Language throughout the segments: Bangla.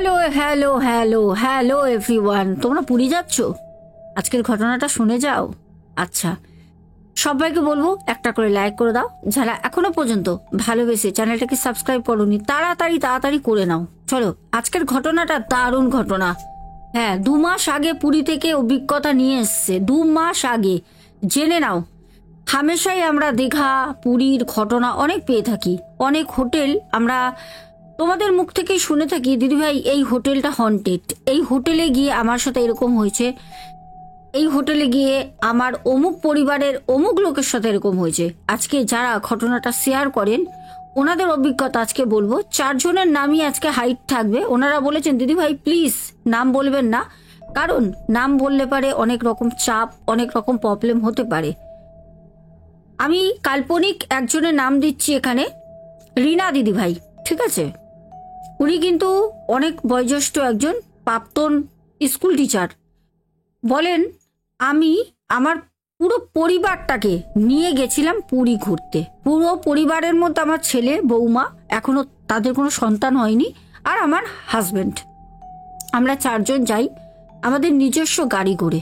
Hello hello hello hello everyone, তোমরা পুরী যাচ্ছ? আজকের ঘটনাটা শুনে যাও। আচ্ছা, সবাইকে বলবো একটা করে লাইক করে দাও। যারা এখনো পর্যন্ত ভালোবেসে চ্যানেলটাকে সাবস্ক্রাইব করোনি তাড়াতাড়ি করে নাও। চলো, আজকের ঘটনাটা দারুণ ঘটনা। হ্যাঁ, 2 মাস আগে পুরী থেকে অভিজ্ঞতা নিয়ে এসছে। 2 মাস আগে জেনে নাও। হামেশাই আমরা দীঘা পুরীর ঘটনা অনেক পেয়ে থাকি। অনেক হোটেল আমরা তোমাদের মুখ থেকেই শুনে থাকি, দিদিভাই এই হোটেলটা হন্টেড, এই হোটেলে গিয়ে আমার সাথে এরকম হয়েছে, এই হোটেলে গিয়ে আমার অমুক পরিবারের অমুক লোকের সাথে এরকম হয়েছে। আজকে যারা ঘটনাটা শেয়ার করেন ওনাদের অভিজ্ঞতা আজকে বলবো। 4 জনের নামই আজকে হাইট থাকবে। ওনারা বলেছেন দিদিভাই প্লিজ নাম বলবেন না, কারণ নাম বললে পারে অনেক রকম চাপ, অনেক রকম প্রবলেম হতে পারে। আমি কাল্পনিক একজনের নাম দিচ্ছি এখানে, রিনা দিদিভাই, ঠিক আছে? উনি কিন্তু অনেক বয়োজ্যেষ্ঠ একজন প্রাক্তন স্কুল টিচার। বলেন, আমি আমার পুরো পরিবারটাকে নিয়ে গেছিলাম পুরী ঘুরতে। পুরো পরিবারের মধ্যে আমার ছেলে, বৌমা, এখনো তাদের কোনো সন্তান হয়নি, আর আমার হাজবেন্ড। আমরা 4 জন যাই আমাদের নিজস্ব গাড়ি করে।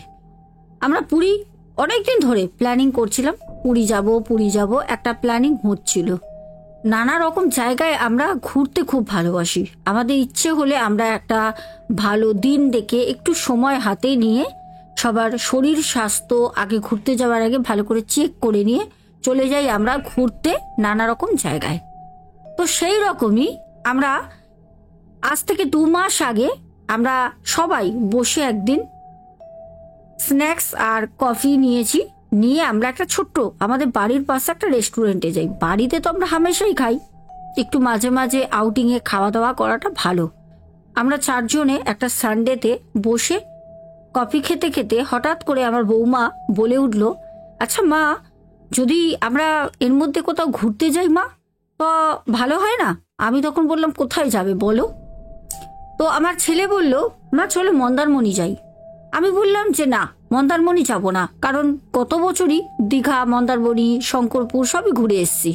আমরা পুরী অনেকদিন ধরে প্ল্যানিং করছিলাম, পুরী যাব, একটা প্ল্যানিং হচ্ছিল। নানা রকম জায়গায় আমরা ঘুরতে খুব ভালোবাসি। আমাদের ইচ্ছে হলে আমরা একটা ভালো দিন দেখে একটু সময় হাতে নিয়ে সবার শরীর স্বাস্থ্য আগে ঘুরতে যাওয়ার আগে ভালো করে চেক করে নিয়ে চলে যাই আমরা ঘুরতে নানা রকম জায়গায়। তো সেই রকমই আমরা আজ থেকে 2 মাস আগে আমরা সবাই বসে একদিন স্ন্যাক্স আর কফি নিয়ে আমরা একটা ছোট্ট আমাদের বাড়ির পাশে একটা রেস্টুরেন্টে যাই। বাড়িতে তো আমরা হামেশাই খাই, একটু মাঝে মাঝে আউটিংয়ে খাওয়া দাওয়া করাটা ভালো। আমরা 4 জনে একটা সানডেতে বসে কফি খেতে খেতে হঠাৎ করে আমার বৌমা বলে উঠল, আচ্ছা মা, যদি আমরা এর মধ্যে কোথাও ঘুরতে যাই মা, তো ভালো হয় না? আমি তখন বললাম কোথায় যাবে বলো? তো আমার ছেলে বলল, মা চলো মন্দারমণি যাই। আমি বললাম যে না, মন্দারমণি যাব না, কারণ গত বছরই দীঘা, মন্দারমণি, শঙ্করপুর সবই ঘুরে এসেছি।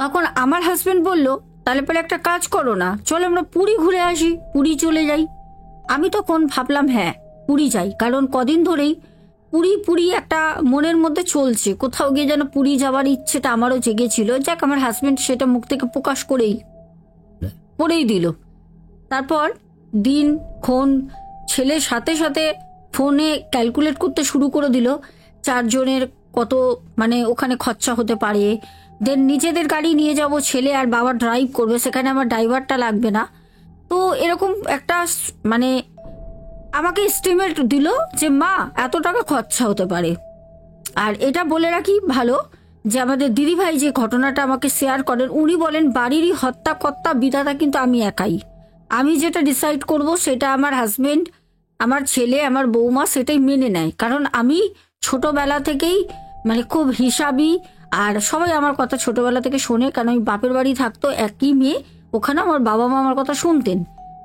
তখন আমার হাজবেন্ড বলল, তাহলে পরে একটা কাজ করো না, চলো আমরা পুরী ঘুরে আসি, পুরী চলে যাই। আমি তখন ভাবলাম হ্যাঁ পুরী যাই, কারণ কদিন ধরেই পুরী একটা মনের মধ্যে চলছে। কোথাও গিয়ে যেন পুরী যাওয়ার ইচ্ছেটা আমারও জেগেছিল। যাক, আমার হাজবেন্ড সেটা মুখ থেকে প্রকাশ করেই দিল। তারপর দিনক্ষণ ছেলের সাথে সাথে ফোনে ক্যালকুলেট করতে শুরু করে দিল 4 জনের কত ওখানে খরচা হতে পারে। দেন নিজেদের গাড়ি নিয়ে যাব, ছেলে আর বাবা ড্রাইভ করবে, সেখানে আমার ড্রাইভারটা লাগবে না। তো এরকম একটা আমাকে এস্টিমেট দিল যে মা এত টাকা খরচা হতে পারে। আর এটা বলে রাখি ভালো যে আমাদের দিদিভাই যে ঘটনাটা আমাকে শেয়ার করেন, উনি বলেন বাড়িরই হর্তা বিধাতা কিন্তু আমি একাই। আমি যেটা ডিসাইড করব সেটা আমার হাজবেন্ড, আমার ছেলে, আমার বৌমা সেটাই মেনে নেয়। কারণ আমি ছোটবেলা থেকেই খুব হিসাবি, আর সবাই আমার কথা ছোটবেলা থেকে শোনে। কারণ আমি বাপের বাড়ি থাকতো একই মেয়ে, ওখানে আমার বাবা মা আমার কথা শুনতেন।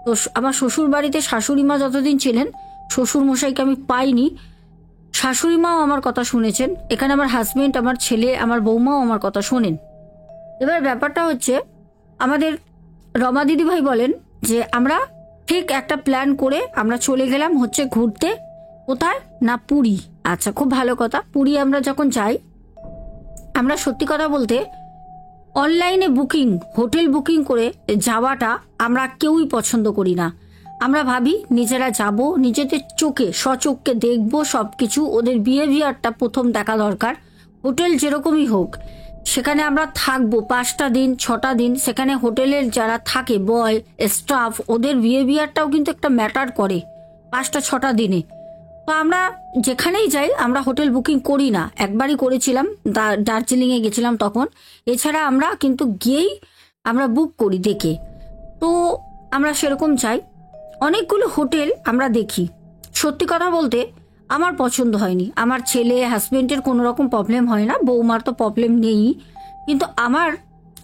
তো আমার শ্বশুর বাড়িতে শাশুড়ি মা যতদিন ছিলেন, শ্বশুর মশাইকে আমি পাইনি, শাশুড়ি মাও আমার কথা শুনেছেন। এখানে আমার হাজবেন্ড, আমার ছেলে, আমার বৌমাও আমার কথা শোনেন। এবার ব্যাপারটা হচ্ছে, আমাদের রমা দিদিভাই বলেন যে আমরা ঠিক একটা প্ল্যান করে আমরা চলে গেলাম হচ্ছে ঘুরতে। কোথায় না, পুরী। আচ্ছা, খুব ভালো কথা। পুরী আমরা যখন যাই, আমরা সত্যি কথা বলতে অনলাইনে হোটেল বুকিং করে যাওয়াটা আমরা কেউই পছন্দ করি না। আমরা ভাবি নিজেরা যাব, নিজেদের স্বচক্ষে দেখবো সবকিছু। ওদের বিহেভিয়ারটা প্রথম দেখা দরকার। হোটেল যেরকমই হোক, সেখানে আমরা থাকবো 5টা দিন 6টা দিন, সেখানে হোটেলের যারা থাকে বয় স্টাফ, ওদের বিহেভিয়ারটাও কিন্তু একটা ম্যাটার করে 5টা 6টা দিনে। তো আমরা যেখানেই যাই আমরা হোটেল বুকিং করি না। একবারই করেছিলাম, দার্জিলিংয়ে গেছিলাম তখন। এছাড়া আমরা কিন্তু গিয়েই আমরা বুক করি দেখে। তো আমরা সেরকম যাই, অনেকগুলো হোটেল আমরা দেখি। সত্যি কথা বলতে আমার পছন্দ হয়নি। আমার ছেলে হাজবেন্ডের কোনো রকম প্রবলেম হয় না, বৌমার তো প্রবলেম নেই, কিন্তু আমার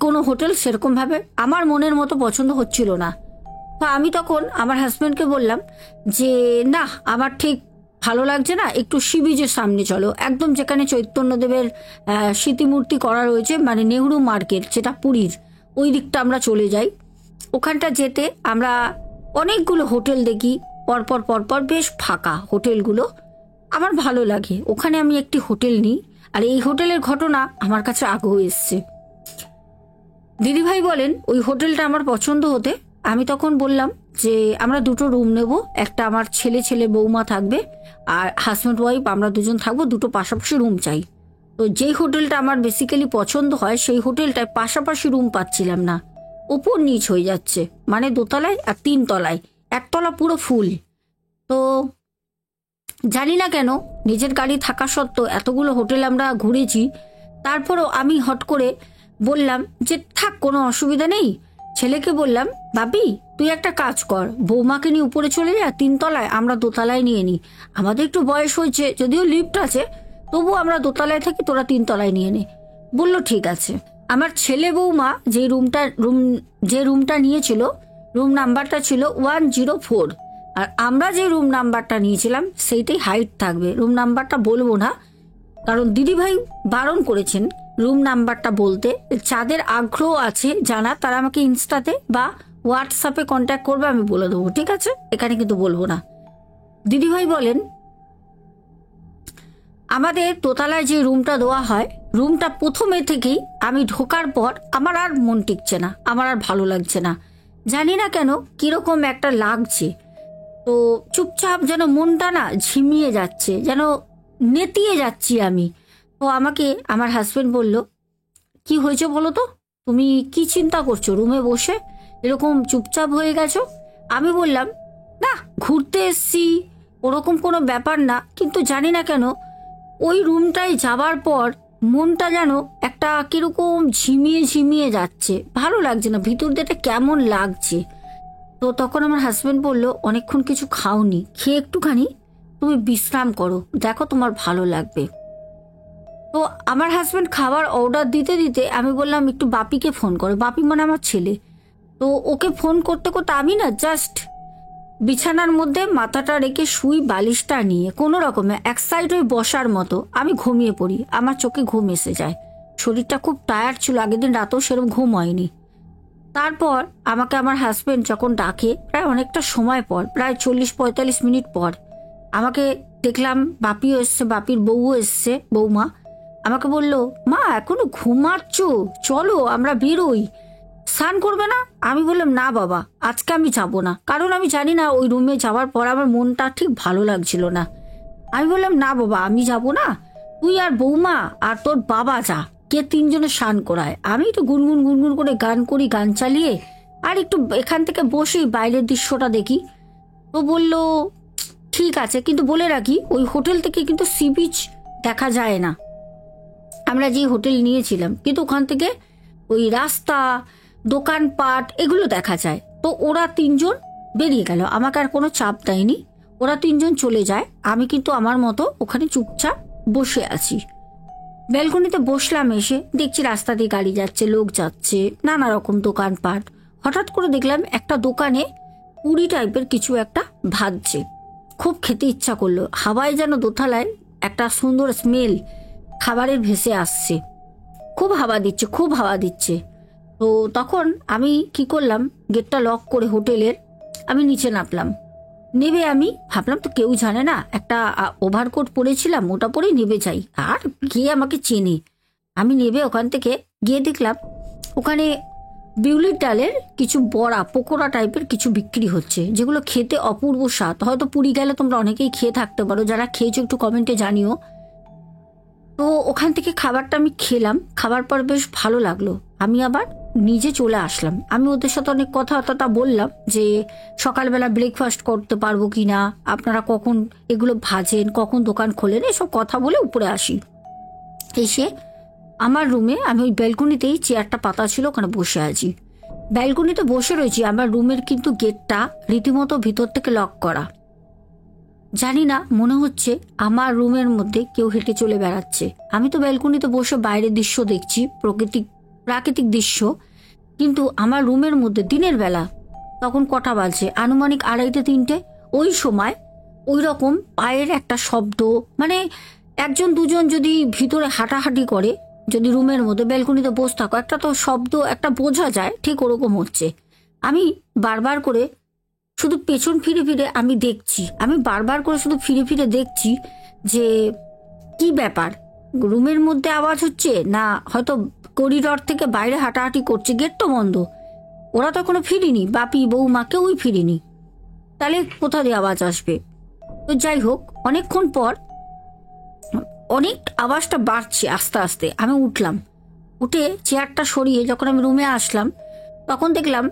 কোনো হোটেল সেরকমভাবে আমার মনের মতো পছন্দ হচ্ছিল না। তো আমি তখন আমার হাজবেন্ডকে বললাম যে না, আমার ঠিক ভালো লাগছে না, একটু সি বিচের সামনে চলো, একদম যেখানে চৈতন্যদেবের স্মৃতিমূর্তি করা রয়েছে, নেহরু মার্কেট, যেটা পুরীর, ওই দিকটা আমরা চলে যাই। ওখানটা যেতে আমরা অনেকগুলো হোটেল দেখি, পরপর পরপর বেশ ফাঁকা হোটেলগুলো। আমার ভালো লাগে, ওখানে আমি একটি হোটেল নিই। আর এই হোটেলের ঘটনা আমার কাছে আগেও এসছে। দিদিভাই বলেন ওই হোটেলটা আমার পছন্দ হতে আমি তখন বললাম যে আমরা দুটো রুম নেব, একটা আমার ছেলে বৌমা থাকবে, আর হাজব্যান্ড ওয়াইফ আমরা দুজন থাকবো, দুটো পাশাপাশি রুম চাই। তো যেই হোটেলটা আমার বেসিক্যালি পছন্দ হয় সেই হোটেলটায় পাশাপাশি রুম পাচ্ছিলাম না, উপর নিচ হয়ে যাচ্ছে, মানে দোতলায় আর 3 তলায়, একতলা পুরো ফুল। তো জানি না কেন নিজের গাড়ি থাকা সত্ত্বেও এতগুলো হোটেল আমরা ঘুরেছি, তারপরও আমি হট করে বললাম যে থাক, কোনো অসুবিধা নেই। ছেলেকে বললাম, বাবি তুই একটা কাজ কর, বৌমাকে নিয়ে উপরে চলে যা 3 তলায়, আমরা দোতলায় নিয়ে নিই। আমাদের একটু বয়স হয়েছে, যদিও লিফট আছে, তবু আমরা দোতলায় থাকি, তোরা 3 তলায় নিয়ে নে। বললো ঠিক আছে। আমার ছেলে বৌমা যে রুমটা নিয়েছিল, রুম নাম্বারটা ছিল 104। আর আমরা যে রুম নাম্বারটা নিয়েছিলাম সেইটাই হাইট থাকবে, রুম নাম্বারটা বলবো না, কারণ দিদিভাই বারণ করেছেন রুম নাম্বারটা বলতে। যাদের আগ্রহ আছে জানা, তারা আমাকে ইনস্টাতে বা হোয়াটসঅ্যাপে কন্ট্যাক্ট করবে, আমি বলে দেবো, ঠিক আছে? এখানে কিন্তু বলবো না। দিদিভাই বলেন আমাদের দোতলায় যে রুমটা দেওয়া হয়, রুমটা প্রথমে থেকেই আমি ঢোকার পর আমার আর মন টিকছে না, আমার আর ভালো লাগছে না, জানি না কেন কিরকম একটা লাগছে। তো চুপচাপ যেন মনটা না ঝিমিয়ে যাচ্ছে, যেন নেতিয়ে যাচ্ছি আমি। তো আমাকে আমার হাজবেন্ড বলল, কি হয়েছে বলো তো, তুমি কি চিন্তা করছো রুমে বসে এরকম চুপচাপ হয়ে গেছো? আমি বললাম, না ঘুরতে এসছি, ওরকম কোনো ব্যাপার না, কিন্তু জানি না কেন ওই রুমটায় যাবার পর মনটা যেন একটা কিরকম ঝিমিয়ে ঝিমিয়ে যাচ্ছে, ভালো লাগছে না, ভিতর দিয়ে কেমন লাগছে। তো তখন আমার হাজবেন্ড বলল, অনেকক্ষণ কিছু খাওনি, খেয়ে একটুখানি তুমি বিশ্রাম করো, দেখো তোমার ভালো লাগবে। তো আমার হাজবেন্ড খাবার অর্ডার দিতে দিতে আমি বললাম একটু বাপিকে ফোন করো। বাপি মানে আমার ছেলে। তো ওকে ফোন করতে করতে আমি না জাস্ট বিছানার মধ্যে মাথাটা রেখে শুই, বালিশটা নিয়ে কোনো রকমে এক সাইড হয়ে বসার মতো আমি ঘুমিয়ে পড়ি। আমার চোখে ঘুম এসে যায়, শরীরটা খুব টায়ার্ড ছিল, আগের দিন রাতেও সেরকম ঘুম হয়নি। তারপর আমাকে আমার হাজবেন্ড যখন ডাকে, প্রায় অনেকটা সময় পর, প্রায় 40-45 মিনিট পর আমাকে দেখলাম বাপিও এসছে, বাপির বউও এসছে, বৌমা আমাকে বলল, মা এখনো ঘুমাচ্ছ, চলো আমরা বেরোই, স্নান করবে না? আমি বললাম, না বাবা আজকে আমি যাব না, কারণ আমি জানি না ওই রুমে যাওয়ার পর আমার মনটা ঠিক ভালো লাগছিল না। আমি বললাম, না বাবা আমি যাব না, তুই আর বৌমা আর তোর বাবা যা, কে 3 জনে স্নান করায়, আমি একটু গুনগুন গুনগুন করে গান করি, গান চালিয়ে আর একটু এখান থেকে বসে বাইরের দৃশ্যটা দেখি। তো বলল ঠিক আছে, কিন্তু বলে রাখি ওই হোটেল থেকে কিন্তু সি বিচ দেখা যায় না, আমরা যে হোটেল নিয়েছিলাম, কিন্তু ওখান থেকে ওই রাস্তা, দোকানপাট এগুলো দেখা যায়। তো ওরা 3জন বেরিয়ে গেল, আমাকে আর কোনো চাপ দেয়নি, ওরা 3জন চলে যায়, আমি কিন্তু আমার মতো ওখানে চুপচাপ বসে আছি। ব্যালকনিতে বসলাম, এসে দেখছি রাস্তা দিয়ে গাড়ি যাচ্ছে, লোক যাচ্ছে, নানা রকম দোকানপাট। হঠাৎ করে দেখলাম একটা দোকানে পুরি টাইপের কিছু একটা ভাজছে, খুব খেতে ইচ্ছা করলো, হাওয়ায় যেন দোতলায় একটা সুন্দর স্মেল খাবারের ভেসে আসছে, খুব হাওয়া দিচ্ছে, খুব হাওয়া দিচ্ছে। তো তখন আমি কি করলাম, গেটটা লক করে হোটেলের আমি নিচে নামলাম। নেবে আমি ভাবলাম তো কেউ জানে না, একটা ওভারকোট পরেছিলাম, ওটা পরেই নেবে যাই, আর কে আমাকে চেনে। আমি নেবে ওখান থেকে গিয়ে দেখলাম ওখানে বিউলির ডালের কিছু বড়া, পকোড়া টাইপের কিছু বিক্রি হচ্ছে, যেগুলো খেতে অপূর্ব স্বাদ। হয়তো পুরী গেলে তোমরা অনেকেই খেয়ে থাকতে পারো, যারা খেয়েছো একটু কমেন্টে জানিও। তো ওখান থেকে খাবারটা আমি খেলাম, খাবার পর বেশ ভালো লাগলো, আমি আবার নিজে চলে আসলাম। আমি ওদের সাথে অনেক কথাবার্তা বললাম যে সকালবেলা ব্রেকফাস্ট করতে পারবো কি না, আপনারা কখন এগুলো ভাজেন, কখন দোকান খোলেন, এসব কথা বলে উপরে আসি। এসে আমার রুমে আমি ওই ব্যালকনিতেই চেয়ারটা পাতা ছিল, ওখানে বসে আছি, ব্যালকনিতে বসে রয়েছি। আমার রুমের কিন্তু গেটটা রীতিমতো ভিতর থেকে লক করা, জানি না মনে হচ্ছে আমার রুমের মধ্যে কেউ হেঁটে চলে বেড়াচ্ছে। আমি তো ব্যালকনিতে বসে বাইরের দৃশ্য দেখছি, প্রাকৃতিক দৃশ্য, কিন্তু আমার রুমের মধ্যে দিনের বেলা, তখন কটা বাজছে, আনুমানিক 2:30-3টে, ওই সময় ওই রকম পায়ের একটা শব্দ, মানে 1-2জন যদি ভিতরে হাঁটাহাঁটি করে, যদি রুমের মধ্যে ব্যালকনিতে বসে থাকো, একটা তো শব্দ একটা বোঝা যায়, ঠিক ওরকম হচ্ছে। আমি বারবার করে শুধু পেছন ফিরে ফিরে আমি দেখছি, আমি বারবার করে শুধু ফিরে ফিরে দেখছি যে কি ব্যাপার, রুমের মধ্যে আওয়াজ হচ্ছে না হয়তো করিডর থেকে বাইরে হাঁটাহাঁটি করছে, গেট তো বন্ধ, ওরা তো এখনো ফিরিনি, বাপি বৌমা কেউই ফিরিনি, তাহলে কোথা দিয়ে আওয়াজ আসবে? তো যাই হোক, অনেকক্ষণ পর অনেক আওয়াজটা বাড়ছে আস্তে আস্তে। আমি উঠলাম, উঠে চেয়ারটা সরিয়ে যখন আমি রুমে আসলাম তখন দেখলাম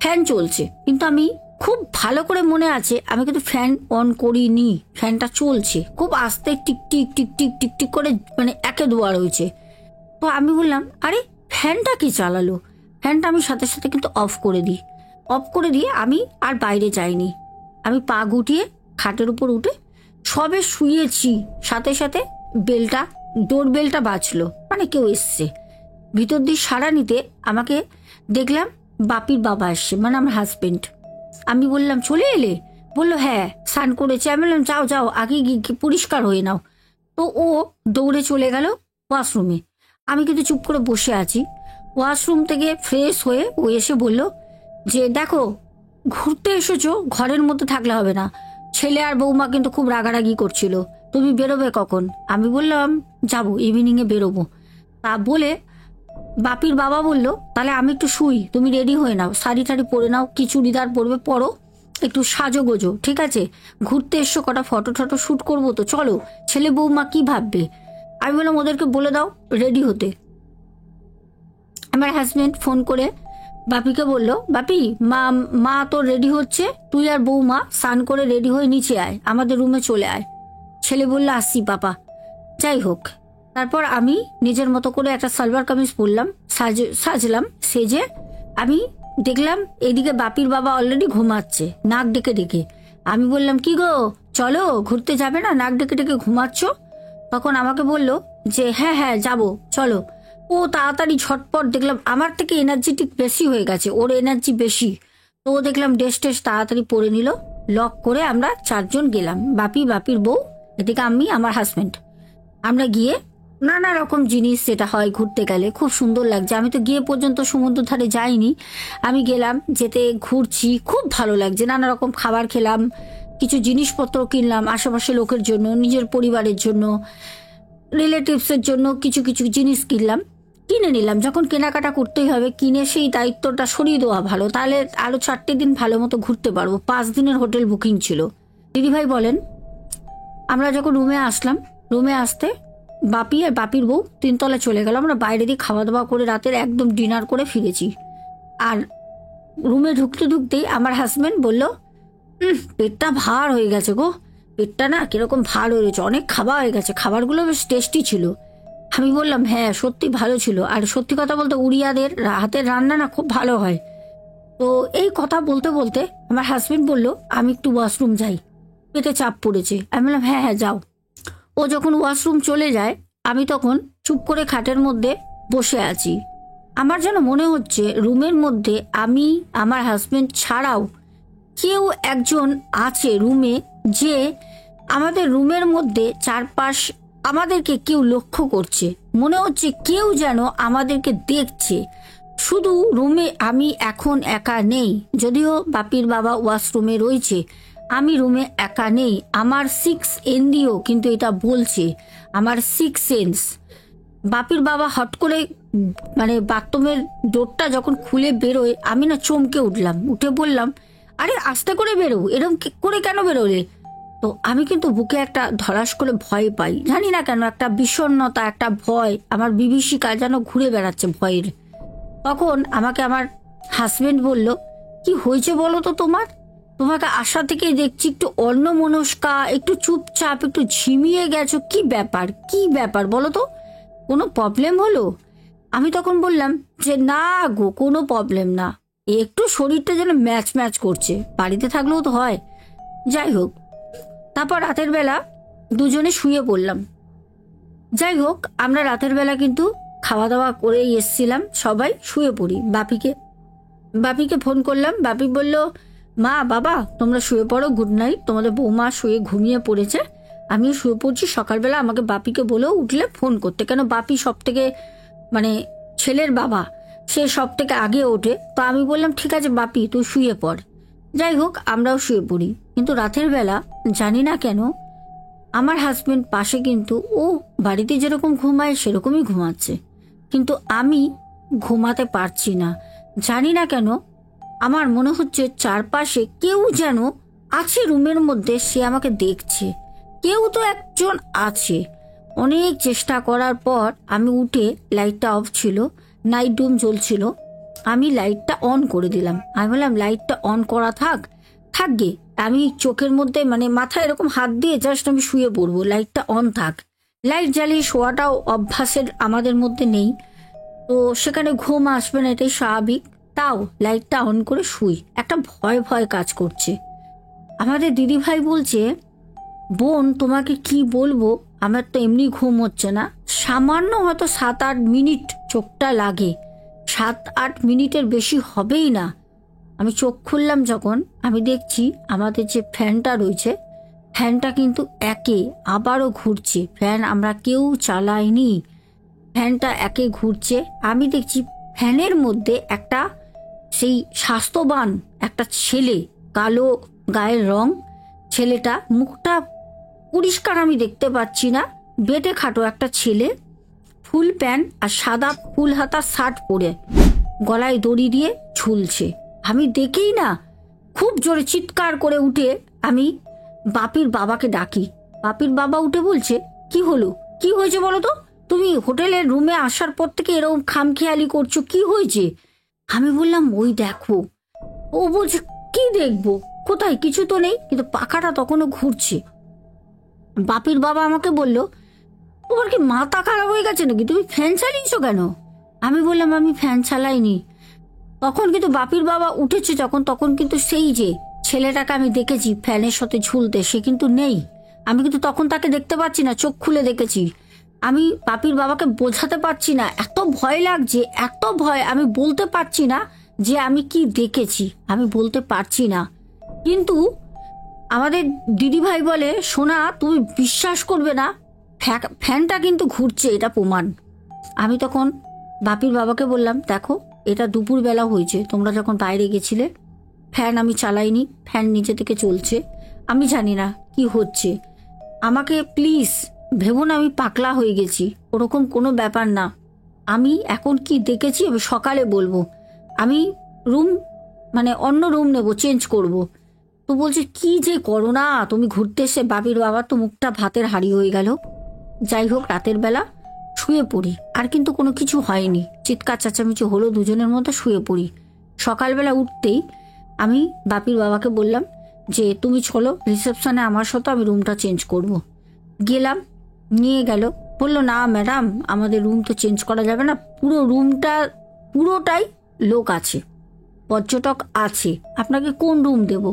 ফ্যান চলছে, কিন্তু আমি খুব ভালো করে মনে আছে আমি কিন্তু ফ্যান অন করিনি, ফ্যানটা চলছে খুব আস্তে, tick tick tick tick tick tick করে, মানে একে দুয়ার হয়েছে। তো আমি বললাম আরে ফ্যানটা কি চালালো, ফ্যানটা আমি সাথে সাথে কিন্তু অফ করে দিই। অফ করে দিয়ে আমি আর বাইরে যাইনি, আমি পা গুটিয়ে খাটের উপর উঠে সবে শুয়েছি, সাথে সাথে বেলটা, ডোর বেলটা বাজলো, মানে কেউ এসছে। ভিতর দিয়ে সাড়া নিতে আমাকে দেখলাম বাপির বাবা এসছে, মানে আমার হাজবেন্ড। আমি বললাম চলে এলে? বললো হ্যাঁ, স্নান করেছে। আমি বললাম যাও যাও আগে গিয়ে পরিষ্কার হয়ে নাও। তো ও দৌড়ে চলে গেল ওয়াশরুমে। আমি কিন্তু চুপ করে বসে আছি। ওয়াশরুম থেকে ফ্রেশ হয়ে ও এসে বলল যে দেখো, ঘুরতে এসেছো, ঘরের মধ্যে থাকলে হবে না, ছেলে আর বৌমা কিন্তু খুব রাগারাগি করছিল, তুমি বেরোবে কখন? আমি বললাম যাবো, ইভিনিংয়ে বেরোবো। তা বলে বাপির বাবা বলল তাহলে আমি একটু শুই, তুমি রেডি হয়ে নাও, শাড়ি টাড়ি পরে নাও, কি চুড়িদার পরবে পরো, একটু সাজো গোজো, ঠিক আছে? ঘুরতে এসছো, কটা ফটো টটো শ্যুট করবো তো, চলো, ছেলে বৌমা কি ভাববে? আমি বললাম ওদেরকে বলে দাও রেডি হতে। আমার হাজবেন্ড ফোন করে বাপিকে বলল বাপি, মা মা তো রেডি হচ্ছে, তুই আর বৌমা স্নান করে রেডি হয়ে নিচে আয়, আমাদের রুমে চলে আয়। ছেলে বলল আসছি পাপা। যাই হোক, তারপর আমি নিজের মতো করে একটা সালোয়ার কামিজ পরলাম, সাজলাম, সেজে আমি দেখলাম এদিকে বাপির বাবা অলরেডি ঘুমাচ্ছে নাক ডেকে ডেকে। আমি বললাম কি গো, চলো ঘুরতে যাবে না, নাক ডেকে ডেকে ঘুমাচ্ছ? তখন আমাকে বলল যে হ্যাঁ হ্যাঁ যাবো চলো। ও তাড়াতাড়ি ঝটপট, দেখলাম আমার থেকে এনার্জেটিক বেশি হয়ে গেছে, ওর এনার্জি বেশি। তো ও দেখলাম ড্রেস টেস তাড়াতাড়ি পরে নিল, লক করে আমরা চারজন গেলাম, বাপি, বাপির বউ, এদিকে আমি, আমার হাজবেন্ড। আমরা গিয়ে নানা রকম জিনিস যেটা হয় ঘুরতে গেলে খুব সুন্দর লাগছে। আমি তো গিয়ে পর্যন্ত সমুদ্র ধারে যাইনি, আমি গেলাম, যেতে ঘুরছি, খুব ভালো লাগছে, নানা রকম খাবার খেলাম, কিছু জিনিসপত্র কিনলাম আশেপাশে লোকের জন্য, নিজের পরিবারের জন্য, রিলেটিভসের জন্য কিছু কিছু জিনিস কিনে নিলাম। যখন কেনাকাটা করতেই হবে, কিনে সেই দায়িত্বটা সরিয়ে দেওয়া ভালো, তাহলে আরো 4টে দিন ভালো মতো ঘুরতে পারবো। 5 দিনের হোটেল বুকিং ছিল। দিদিভাই বলেন, আমরা যখন রুমে আসলাম, রুমে আসতে বাপি আর বাপির বউ 3 তলায় চলে গেল, আমরা বাইরে দিয়ে খাওয়া দাওয়া করে রাতের একদম ডিনার করে ফিরেছি। আর রুমে ঢুকতে ঢুকতেই আমার হাজবেন্ড বলল পেটটা ভার হয়ে গেছে গো, পেটটা না কিরকম ভার হয়ে গেছে, অনেক খাবার হয়ে গেছে, খাবারগুলো বেশ টেস্টি ছিল। আমি বললাম হ্যাঁ সত্যি ভালো ছিল, আর সত্যি কথা বলতে উড়িয়াদের হাতের রান্না না খুব ভালো হয়। তো এই কথা বলতে বলতে আমার হাজবেন্ড বলল আমি একটু ওয়াশরুম যাই, পেটে চাপ পড়েছে। আমি বললাম হ্যাঁ হ্যাঁ যাও। ও যখন ওয়াশরুম চলে যায়, আমি তখন চুপ করে খাটের মধ্যে বসে আছি। আমার যেন মনে হচ্ছে রুমের মধ্যে আমি, আমার হাজবেন্ড ছাড়াও কেউ একজন আছে রুমে, যে আমাদের রুমের মধ্যে চারপাশ আমাদেরকে কেউ লক্ষ্য করছে, মনে হচ্ছে কেউ যেন আমাদেরকে দেখছে। শুধু রুমে আমি এখন একা নেই, যদিও বাপির বাবা ওয়াশরুমে রয়েছে, আমি রুমে একা নেই। আমার 6 ইন্দ্রিয় কিন্তু এটা বলছে, আমার 6 সেন্স। বাপির বাবা হট করে মানে বাথরুমের ডোরটা যখন খুলে বেরোয়, আমি না চমকে উঠলাম, উঠে বললাম আরে আস্তে করে বেরো, এরকম করে কেন বেরোলে? তো আমি কিন্তু বুকে একটা ধরাস করে ভয় পাই, জানি না কেন, একটা বিষণ্ণতা, একটা ভয়, আমার বিভীষিকা যেন ঘুরে বেড়াচ্ছে ভয়ের। তখন আমাকে আমার হাজবেন্ড বলল কি হয়েছে বলো তো তোমার, তোমাকে আশা থেকেই দেখছি একটু অন্যমনস্কা, একটু চুপচাপ, একটু ঝিমিয়ে গেছো, কি ব্যাপার, কি ব্যাপার বলো তো, কোনো প্রবলেম হলো? আমি তখন বললাম যে না গো, কোনো প্রবলেম না, একটু শরীরটা যেন ম্যাচ ম্যাচ করছে, বাড়িতে থাকলেও তো হয়। যাই হোক, তারপর রাতের বেলা দুজনে শুয়ে পড়লাম। যাই হোক, আমরা রাতের বেলা কিন্তু খাওয়া দাওয়া করেই এসছিলাম, সবাই শুয়ে পড়ি। বাপিকে ফোন করলাম, বাপি বলল মা বাবা তোমরা শুয়ে পড়ো, গুড নাইট, তোমাদের বৌমা শুয়ে ঘুমিয়ে পড়েছে, আমিও শুয়ে পড়ছি, সকালবেলা আমাকে বাপিকে বলেও উঠলে ফোন করতে, কেন বাপি সব থেকে মানে ছেলের বাবা, সে সব থেকে আগে ওঠে। তো আমি বললাম ঠিক আছে বাপি তুই শুয়ে পড়। যাই হোক, আমরাও শুয়ে পড়ি। কিন্তু রাতের বেলা জানি না কেন আমার হাজবেন্ড পাশে, কিন্তু ও বাড়িতে যেরকম ঘুমায় সেরকমই ঘুমাচ্ছে, কিন্তু আমি ঘুমাতে পারছি না। জানি না কেন আমার মনে হচ্ছে চারপাশে কেউ যেন আছে রুমের মধ্যে, সে আমাকে দেখছে। কেউ তো একজন আছে। অনেক চেষ্টা করার পর আমি উঠে, লাইটটা অফ ছিল, নাইট রুম জ্বলছিল, আমি লাইটটা অন করে দিলাম। আমি বললাম লাইটটা অন করা থাকবে, আমি চোখের মধ্যে মানে মাথায় এরকম হাত দিয়ে জাস্ট আমি শুয়ে পড়বো, লাইটটা অন থাক। লাইট জ্বালিয়ে শোয়াটাও অভ্যাসের আমাদের মধ্যে নেই, তো সেখানে ঘুম আসবে না, এটাই স্বাভাবিক। তাও লাইটটা অন করে শুই, একটা ভয় ভয় কাজ করছে। আমাদের দিদিভাই বলছে, বোন তোমাকে কি বলবো, আমার তো এমনি ঘুম হচ্ছে না, সামান্য হয়তো 7-8 মিনিট চোখটা লাগে, 7-8 মিনিটের বেশি হবেই না। আমি চোখ খুললাম যখন, আমি দেখছি আমাদের যে ফ্যানটা রয়েছে, ফ্যানটা কিন্তু আবারও ঘুরছে। ফ্যান আমরা কেউ চালাইনি, ফ্যানটা ঘুরছে। আমি দেখছি ফ্যানের মধ্যে একটা সেই স্বাস্থ্যবান একটা ছেলে, কালো গায়ের রং, ছেলেটা মুখটা পরিষ্কার আমি দেখতে পাচ্ছি না, বেটে খাটো একটা ছেলে, ফুল প্যান্ট আর সাদা ফুল হাতা শার্ট পরে গলায় দড়ি দিয়ে ঝুলছে। আমি দেখেই না খুব জোরে চিৎকার করে উঠে আমি বাপির বাবাকে ডাকি। বাপির বাবা উঠে বলছে, কি হলো, কি হয়েছে বলো তো, তুমি হোটেলের রুমে আসার পর থেকে এরকম খামখেয়ালি করছো, কি হয়েছে? আমি বললাম, ওই দেখো। ও বলছে, কি দেখবো, কোথায়, কিছু তো নেই, কিন্তু পাখাটা তখনও ঘুরছে। বাপির বাবা আমাকে বলল, তোমার কি মাথা খারাপ হয়ে গেছে নাকি, তুমি ফ্যান চালিয়েছো কেন? আমি বললাম, আমি ফ্যান চালাইনি। তখন কিন্তু বাপির বাবা উঠেছে যখন, তখন কিন্তু সেই যে ছেলেটাকে আমি দেখেছি ফ্যানের সাথে ঝুলতে, সে কিন্তু নেই। আমি কিন্তু তখন তাকে দেখতে পাচ্ছি না, চোখ খুলে দেখেছি। আমি বাপির বাবাকে বোঝাতে পারছি না, এত ভয় লাগছে, এত ভয়, আমি বলতে পারছি না যে আমি কি দেখেছি, আমি বলতে পারছি না। কিন্তু আমাদের দিদিভাই বলে, সোনা তুমি বিশ্বাস করবে না, ফ্যানটা কিন্তু ঘুরছে, এটা প্রমাণ। আমি তখন বাপির বাবাকে বললাম, দেখো এটা দুপুরবেলা হয়েছে, তোমরা যখন বাইরে গেছিলে, ফ্যান আমি চালাইনি, ফ্যান নিজে থেকে চলছে, আমি জানি না কি হচ্ছে। আমাকে প্লিজ ভেবো না আমি পাগলা হয়ে গেছি, ওরকম কোনো ব্যাপার না। আমি এখন কি দেখেছি আমি সকালে বলবো, আমি রুম মানে অন্য রুম নেব, চেঞ্জ করব। তো বলছে, কি যে করো না তুমি, ঘুরতে এসে। বাপির বাবার তো মুখটা ভাতের হাঁড়ি হয়ে গেল। যাই হোক, রাতের বেলা শুয়ে পড়ি, আর কিন্তু কোনো কিছু হয়নি, চিৎকার চেঁচামেচি হলো, দুজনের মধ্যে শুয়ে পড়ি। সকালবেলা উঠতেই আমি বাপির বাবাকে বললাম যে তুমি চলো রিসেপশনে আমার সাথে, আমি রুমটা চেঞ্জ করব। গেলাম, নিয়ে গেল, বললো না ম্যাডাম আমাদের রুম তো চেঞ্জ করা যাবে না, পুরো রুমটা পুরোটাই লোক আছে, পর্যটক আছে, আপনাকে কোন রুম দেব?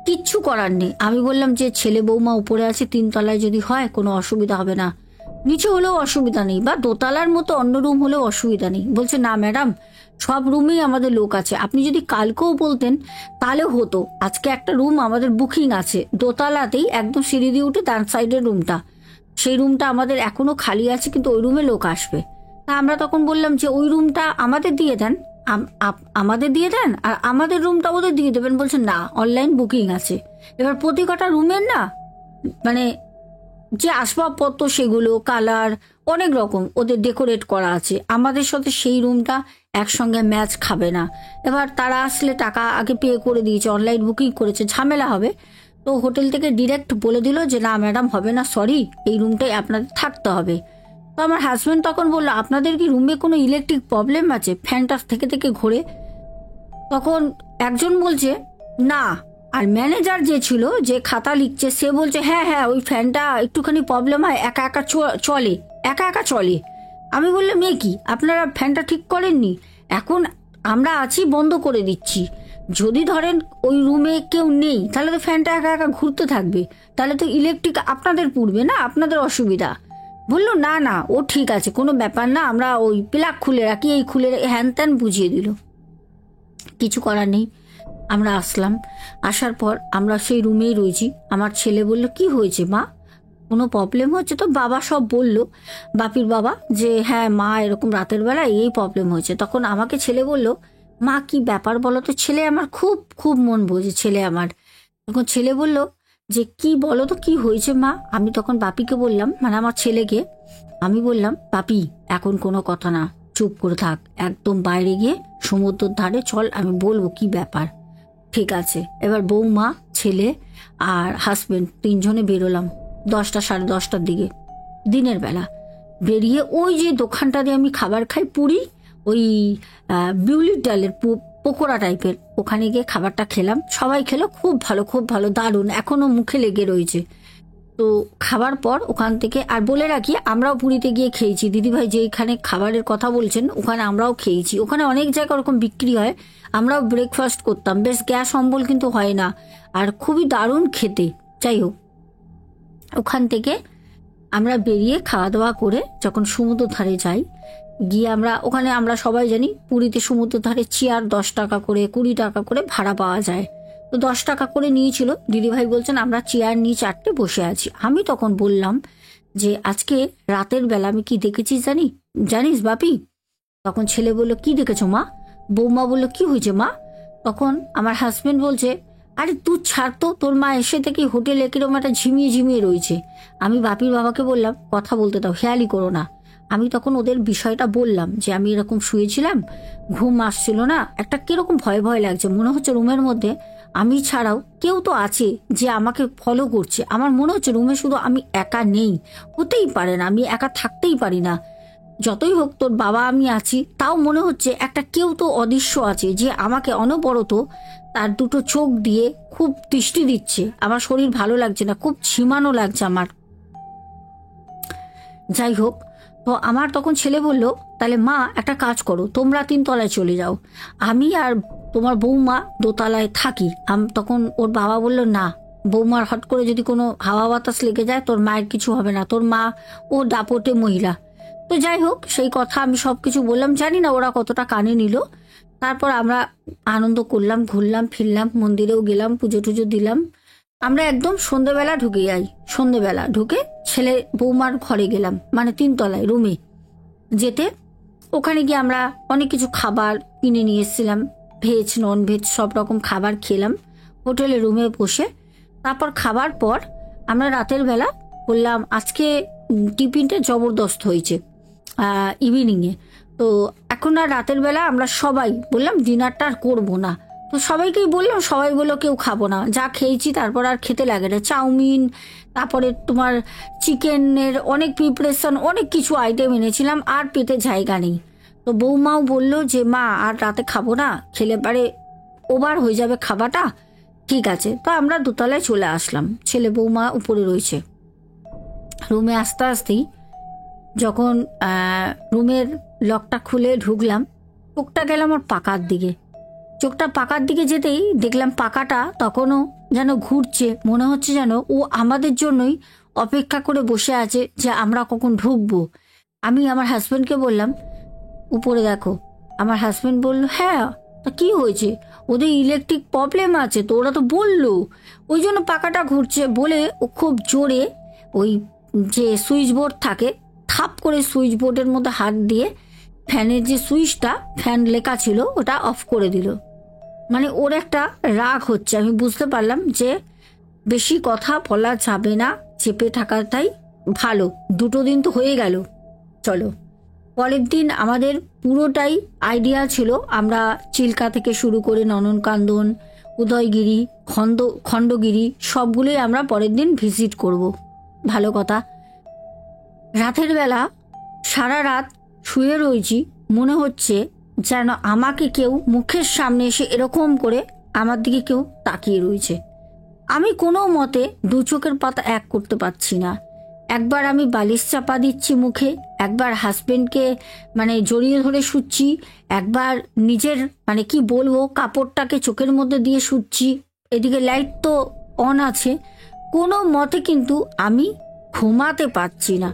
কিচ্ছু করার নেই। আমি বললাম যে ছেলে বৌমা উপরে আছে, 3 তলায় যদি হয় কোনো অসুবিধা হবে না, নিচে হলেও অসুবিধা নেই, বা দোতলার মতো অন্য রুম হলেও অসুবিধা নেই। বলছে, না ম্যাডাম সব রুমেই আমাদের লোক আছে, আপনি যদি কালকেও বলতেন তাহলেও হতো, আজকে একটা রুম আমাদের বুকিং আছে দোতলাতেই, একদম সিঁড়ি দিয়ে উঠে ডান সাইডের রুমটা, সেই রুমটা আমাদের এখনো খালি আছে, কিন্তু ওই রুমে লোক আসবে। তা আমরা তখন বললাম যে ওই রুমটা আমাদের দিয়ে দেন, আমাদের দিয়ে দেন, আর আমাদের রুমটা ওদের দিয়ে দেবেন। বলছে না, অনলাইন বুকিং আছে। এবার প্রতি কটা রুমের না মানে যে আসবাবপত্র, সেগুলো কালার অনেক রকম ওদের ডেকোরেট করা আছে, আমাদের সাথে সেই রুমটা একসঙ্গে ম্যাচ খাবে না। এবার তারা আসলে টাকা আগে পে করে দিয়েছে, অনলাইন বুকিং করেছে, ঝামেলা হবে। তো হোটেল থেকে ডিরেক্ট বলে দিল যে না ম্যাডাম হবে না, সরি, এই রুমটাই আপনাদের থাকতে হবে। তো আমার হাজব্যান্ড তখন বললো, আপনাদের কি রুমে কোনো ইলেকট্রিক প্রবলেম আছে, ফ্যানটা থেকে থেকে ঘোরে? তখন একজন বলছে না, আর ম্যানেজার যে ছিল, যে খাতা লিখছে, সে বলছে হ্যাঁ হ্যাঁ ওই ফ্যানটা একটুখানি প্রবলেম হয়, একা একা চলে, একা একা চলে। আমি বললাম, এ কি, আপনারা ফ্যানটা ঠিক করেননি? এখন আমরা আছি, বন্ধ করে দিচ্ছি, যদি ধরেন ওই রুমে কেউ নেই, তাহলে তো ফ্যানটা একা একা ঘুরতে থাকবে, তাহলে তো ইলেকট্রিক আপনাদের পুড়বে না, আপনাদের অসুবিধা। বললো না না, ও ঠিক আছে, কোনো ব্যাপার না, আমরা ওই প্লাগ খুলে রাখি, এই খুলে হ্যান ত্যান বুঝিয়ে দিল। কিছু করার নেই, আমরা আসলাম। আসার পর আমরা সেই রুমেই রয়েছি। আমার ছেলে বলল, কি হয়েছে মা, কোনো প্রবলেম হচ্ছে? তো বাবা সব বলল, বাপির বাবা, যে হ্যাঁ মা এরকম রাতের বেলা এই প্রবলেম হয়েছে। তখন আমাকে ছেলে বলল, মা কি ব্যাপার বলো তো, ছেলে আমার খুব খুব মন বোঝে ছেলে আমার। তখন ছেলে বলল যে কি বলো তো কি হয়েছে মা। আমি তখন বাপিকে বললাম, মানে আমার ছেলেকে আমি বললাম, বাপি এখন কোনো কথা না, চুপ করে থাক, একদম বাইরে গিয়ে সমুদ্রের ধারে চল, আমি বলবো কি ব্যাপার। ঠিক আছে। এবার বৌমা, ছেলে আর হাজবেন্ড তিনজনে বেরোলাম 10টা 10:30টার দিকে দিনের বেলা। বেরিয়ে ওই যে দোকানটা দিয়ে আমি খাবার খাই পুরি, ওই বিউলির ডালের পকোড়া টাইপের, ওখানে গিয়ে খাবারটা খেলাম। সবাই খেলো, খুব ভালো খুব ভালো, দারুণ, এখনো মুখে লেগে রয়েছে। তো খাবার পর ওখান থেকে, আর বলে রাখি আমরাও পুরীতে গিয়ে খেয়েছি, দিদিভাই যেখানে খাবারের কথা বলছেন ওখানে আমরাও খেয়েছি। ওখানে অনেক জায়গায় ওরকম বিক্রি হয়, আমরাও ব্রেকফাস্ট করতাম, বেশ গ্যাস অম্বল কিন্তু হয় না, আর খুবই দারুণ খেতে। যাই হোক, ওখান থেকে আমরা বেরিয়ে খাওয়া দাওয়া করে যখন সমুদ্র ধারে যাই, গিয়ে আমরা সবাই জানি পুরীতে সমুদ্র ধারে চেয়ার 10 টাকা করে 20 টাকা করে ভাড়া পাওয়া যায়। তো 10 টাকা করে নিয়েছিল। দিদিভাই বলছেন আমরা চেয়ার নিয়ে 4টে বসে আছি। আমি তখন বললাম যে আজকে রাতের বেলা আমি কি দেখেছি জানিস বাপি? তখন ছেলে বলল, কি দেখেছো মা? বৌমা বলল, কি হয়েছে মা? তখন আমার হাজবেন্ড বলছে, আরে তুই ছাড় তো, তোর মা এসে থেকে হোটেলে কিরকম একটা ঝিমিয়ে ঝিমিয়ে রয়েছে। আমি বাপির বাবাকে বললাম, কথা বলতে দাও, হেয়ালি করো না। আমি তখন ওদের বিষয়টা বললাম যে আমি এরকম শুয়েছিলাম, ঘুম আসছিল না, একটা কিরকম ভয় ভয় লাগছে, মনে হচ্ছে রুমের মধ্যে আমি ছাড়াও কেউ তো আছে যে আমাকে ফলো করছে। আমার মনে হচ্ছে রুমে শুধু আমি একা নেই, হতেই পারে না, আমি একা থাকতেই পারি না। যতই হোক তোর বাবা আমি আছি, তাও মনে হচ্ছে একটা কেউ তো অদৃশ্য আছে যে আমাকে অনবরত তার দুটো চোখ দিয়ে খুব দৃষ্টি দিচ্ছে। আমার শরীর ভালো লাগছে না, খুব ঝিমানো লাগছে আমার। যাই হোক, তো আমার তখন ছেলে বলল, তাহলে মা একটা কাজ করো, তোমরা 3 তলায় চলে যাও, আমি আর তোমার বৌমা দোতলায় থাকি। তখন ওর বাবা বলল, না, বৌমার হট করে যদি কোনো হাওয়া বাতাস লেগে যায় তোর মায়ের কিছু হবে না, তোর মা ও দাপটে মহিলা। তো যাই হোক, সেই কথা আমি সব কিছু বললাম, জানি না ওরা কতটা কানে নিল। তারপর আমরা আনন্দ করলাম, ঘুরলাম ফিরলাম, মন্দিরেও গেলাম, পুজো টুজো দিলাম। আমরা একদম সন্ধেবেলা ঢুকে যাই। সন্ধেবেলা ঢুকে ছেলে বৌমার ঘরে গেলাম, মানে 3 তলায় রুমে যেতে। ওখানে গিয়ে আমরা অনেক কিছু খাবার কিনে নিয়ে এসেছিলাম, ভেজ নন ভেজ সব রকম খাবার খেলাম হোটেলে রুমে বসে। তারপর খাবার পর আমরা রাতের বেলা বললাম, আজকে টিফিনটা জবরদস্ত হয়েছে ইভিনিংয়ে। তো এখন আর রাতের বেলা আমরা সবাই বললাম ডিনারটা আর করবো না। তো সবাইকেই বললাম, সবাই বললো কেউ খাবো না, যা খেয়েছি তারপর আর খেতে লাগে না। চাউমিন, তারপরে তোমার চিকেনের অনেক প্রিপারেশন, অনেক কিছু আইটেম এনেছিলাম, আর পেটে জায়গা নেই। তো বৌমাও বললো যে মা আর রাতে খাবো না, খেলে পারে ওভার হয়ে যাবে খাবারটা। ঠিক আছে। তো আমরা দোতলায় চলে আসলাম, ছেলে বৌমা উপরে রয়েছে। রুমে আসতে আসতেই যখন রুমের লকটা খুলে ঢুকলাম, চোখটা গেলাম আমার পাকার দিকে। চোখটা পাকার দিকে যেতেই দেখলাম পাকাটা তখনও যেন ঘুরছে, মনে হচ্ছে যেন ও আমাদের জন্যই অপেক্ষা করে বসে আছে যে আমরা কখন ঢুকবো। আমি আমার হাজব্যান্ডকে বললাম, উপরে দেখো। আমার হাজব্যান্ড বলল, হ্যাঁ, তা কি হয়েছে? ওদের ইলেকট্রিক প্রবলেম আছে তো, ওরা তো বললো, ওই জন্য পাকাটা ঘুরছে। বলে ও খুব জোরে ওই যে সুইচ বোর্ড থাকে, থাপ করে সুইচ বোর্ডের মধ্যে হাত দিয়ে ফ্যানের যে সুইচটা, ফ্যান লেখা ছিল, ওটা অফ করে দিল। মানে ওর একটা রাগ হচ্ছে। আমি বুঝতে পারলাম যে বেশি কথা বলা যাবে না, চেপে থাকাটাই ভালো। 2 দিন তো হয়ে গেল। চলো, পরের দিন আমাদের পুরোটাই আইডিয়া ছিল আমরা চিল্কা থেকে শুরু করে নন্দনকানন, উদয়গিরি, খণ্ডগিরি সবগুলোই আমরা পরের দিন ভিজিট করব। ভালো কথা। রাতের বেলা সারা রাত শুয়ে রয়েছি, মনে হচ্ছে যেন আমাকে কেউ মুখের সামনে এসে এরকম করে আমার দিকে কেউ তাকিয়ে রয়েছে। আমি কোনো মতে 2 চোখের পাতা এক করতে পারছি না। একবার আমি বালিশ চাপা দিচ্ছি মুখে, একবার হাজবেন্ডকে মানে জড়িয়ে ধরে শুচ্ছি, একবার নিজের মানে কি বলবো কাপড়টাকে চোখের মধ্যে দিয়ে শুচ্ছি। এদিকে লাইট তো অন আছে, কোনো মতে কিন্তু আমি ঘুমাতে পারছি না।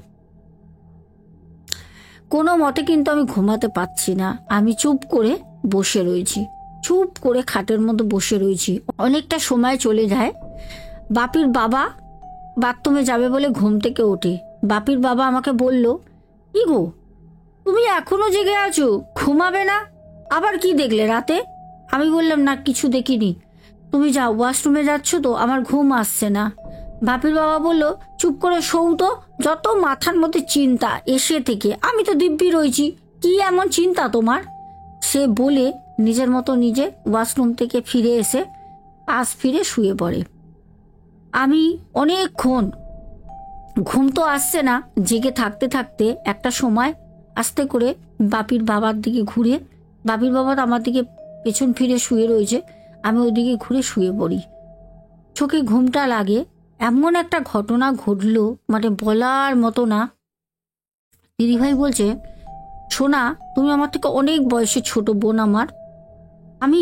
কোনো মতে কিন্তু আমি ঘুমাতে পারছি না। আমি চুপ করে বসে রয়েছি, চুপ করে খাটের মধ্যে বসে রয়েছি। অনেকটা সময় চলে যায়। বাপির বাবা বাথরুমে যাবে বলে ঘুম থেকে ওঠে। বাপির বাবা আমাকে বলল, কি গো, তুমি এখনো জেগে আছো, ঘুমাবে না? আবার কি দেখলে রাতে? আমি বললাম, না কিছু দেখিনি। তুমি যাও, ওয়াশরুমে যাচ্ছ তো, আমার ঘুম আসছে না। বাপির বাবা বলল, চুপ করে শোও তো, যত মাথার মধ্যে চিন্তা এসে থেকে। আমি তো দিব্যি রয়েছি, কি এমন চিন্তা তোমার? সে বলে নিজের মতো নিজে ওয়াশরুম থেকে ফিরে এসে পাশ ফিরে শুয়ে পড়ে। আমি অনেকক্ষণ, ঘুম তো আসছে না, জেগে থাকতে থাকতে একটা সময় আস্তে করে বাপির বাবার দিকে ঘুরে, বাপির বাবা তো আমার দিকে পেছন ফিরে শুয়ে রয়েছে, আমি ওইদিকে ঘুরে শুয়ে পড়ি। চোখে ঘুমটা লাগে, এমন একটা ঘটনা ঘটলো মানে বলার মতো না। দিদিভাই বলছে, সোনা তুমি আমার থেকে অনেক বয়সে ছোট বোন আমার। আমি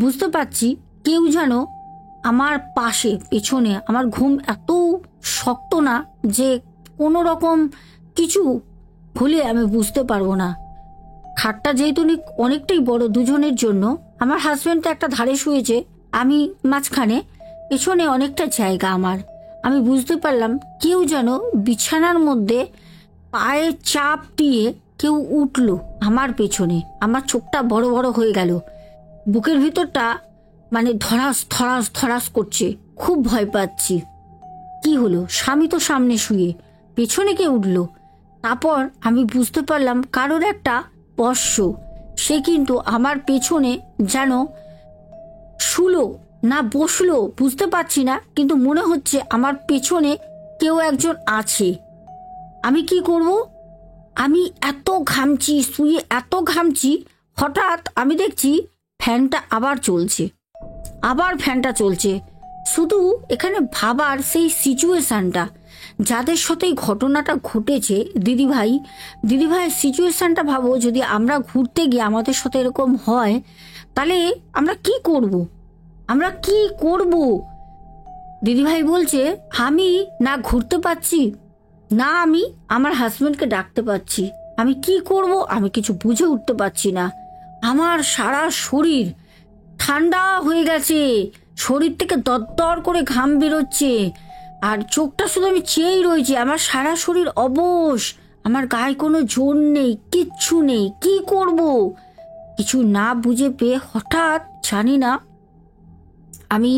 বুঝতে পারছি কেউ যেন আমার পাশে পেছনে, আমার ঘুম এত শক্ত না যে কোনো রকম কিছু হলে আমি বুঝতে পারবো না। খাটটা যেহেতু অনেকটাই বড় দুজনের জন্য, আমার হাজব্যান্ড তো একটা ধারে শুয়েছে, আমি মাঝখানে, পেছনে অনেকটা জায়গা আমার। আমি বুঝতে পারলাম কেউ যেন বিছানার মধ্যে পায়ে চাপ দিয়ে কেউ উঠলো আমার পেছনে। আমার চোখটা বড় বড় হয়ে গেল, বুকের ভিতরটা মানে ধরাস ধরাস ধরাস করছে, খুব ভয় পাচ্ছি। কি হলো? স্বামী তো সামনে শুয়ে, পেছনে কে উঠলো? তারপর আমি বুঝতে পারলাম কারোর একটা স্পর্শ, সে কিন্তু আমার পেছনে যেন শুলো না বসলো বুঝতে পারছি না, কিন্তু মনে হচ্ছে আমার পেছনে কেউ একজন আছে। আমি কি করব? আমি এত ঘামছি, শুয়ে এত ঘামছি, হঠাৎ আমি দেখছি ফ্যানটা আবার চলছে, আবার ফ্যানটা চলছে। শুধু এখানে ভাবার সেই সিচুয়েশনটা, যাদের সাথে ঘটনাটা ঘটেছে, দিদিভাইয়ের সিচুয়েশনটা ভাবো, যদি আমরা ঘুরতে গিয়ে আমাদের সাথে এরকম হয় তাহলে আমরা কি করব? আমরা কি করব? দিদিভাই বলছে, আমি না ঘুরতে পারছি, না আমি আমার হাজবেন্ডকে ডাকতে পারছি, আমি কি করব? আমি কিছু বুঝে উঠতে পারছি না। আমার সারা শরীর ঠান্ডা হয়ে গেছে, শরীর থেকে দরদর করে ঘাম বেরোচ্ছে, আর চোখটা শুধু আমি চেয়েই রয়েছি। আমার সারা শরীর অবশ, আমার গায়ে কোনো জোর নেই, কিচ্ছু নেই, কি করব? কিছু না বুঝে পেয়ে হঠাৎ জানি না, আমি